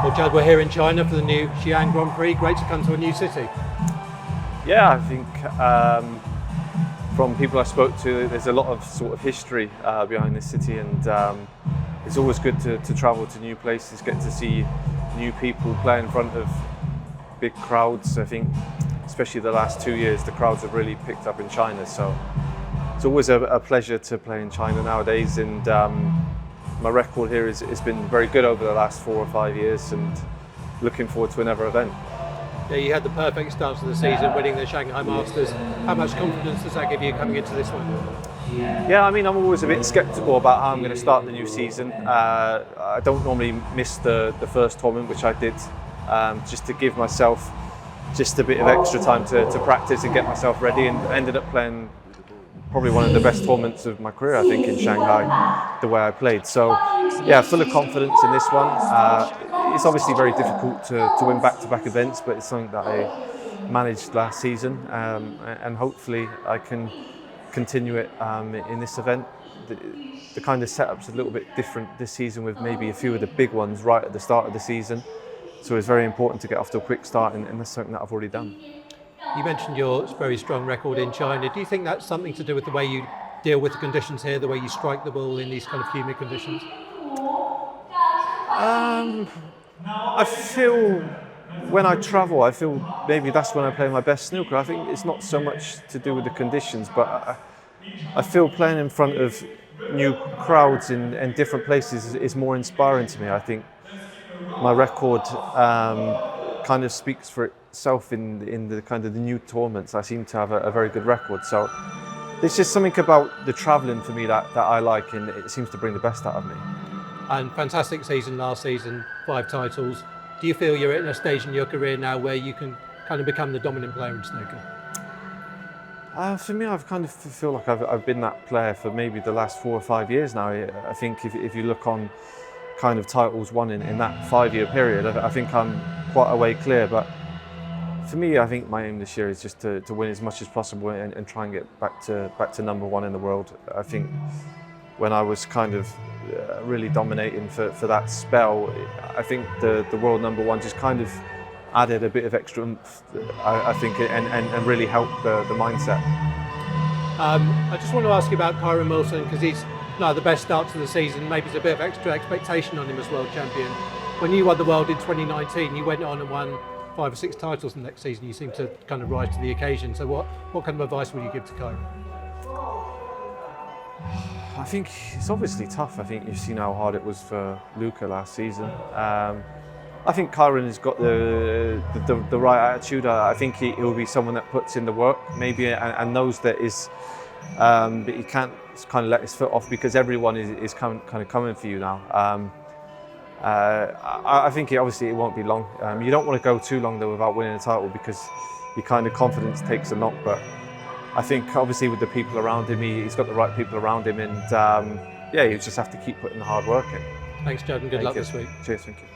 Well, Judd, we're here in China for the new Xian Grand Prix. Great to come to a new city. Yeah, I think from people I spoke to, there's a lot of sort of history behind this city, and it's always good to travel to new places, get to see new people play in front of big crowds. I think, especially the last 2 years, the crowds have really picked up in China. So it's always a pleasure to play in China nowadays, and my record here has been very good over the last 4 or 5 years, and looking forward to another event. Yeah, you had the perfect start to the season, winning the Shanghai Masters. How much confidence does that give you coming into this one? Yeah, I mean, I'm always a bit sceptical about how I'm going to start the new season. I don't normally miss the first tournament, which I did, just to give myself just a bit of extra time to practice and get myself ready, and ended up playing probably one of the best tournaments of my career, I think, in Shanghai, the way I played. So yeah, full of confidence in this one. It's obviously very difficult to win back-to-back events, but it's something that I managed last season, and hopefully I can continue it in this event. The kind of setup's a little bit different this season, with maybe a few of the big ones right at the start of the season. So it's very important to get off to a quick start, and that's something that I've already done. You mentioned your very strong record in China. Do you think that's something to do with the way you deal with the conditions here, the way you strike the ball in these kind of humid conditions? I feel when I travel, I feel maybe that's when I play my best snooker. I think it's not so much to do with the conditions, but I feel playing in front of new crowds in different places is more inspiring to me. I think my record kind of speaks for itself in the kind of the new tournaments. I seem to have a very good record. So there's just something about the travelling for me that I like, and it seems to bring the best out of me. And fantastic season last season, 5 titles. Do you feel you're at a stage in your career now where you can kind of become the dominant player in snooker? For me, I've kind of feel like I've been that player for maybe the last 4 or 5 years now. I think if you look on kind of titles won in that 5-year period, I think I'm quite a way clear. But for me, I think my aim this year is just to win as much as possible and try and get back to #1 in the world. I think when I was kind of really dominating for that spell, I think the world #1 just kind of added a bit of extra oomph, I think, and really helped the mindset. I just want to ask you about Kyron Wilson, because he's the best start to the season. Maybe there's a bit of extra expectation on him as world champion. When you won the world in 2019, you went on and won 5 or 6 titles the next season. You seem to kind of rise to the occasion. So what kind of advice would you give to Kyron? I think it's obviously tough. I think you've seen how hard it was for Luca last season. I think Kyron has got the right attitude. I think he'll be someone that puts in the work, maybe, and knows that but he can't kind of let his foot off, because everyone is kind of coming for you now. I think it won't be long. You don't want to go too long though without winning a title, because your kind of confidence takes a knock. But I think obviously with the people around him, he's got the right people around him, and yeah, you just have to keep putting the hard work in. Thanks, Judd, and good luck this week. Cheers, thank you.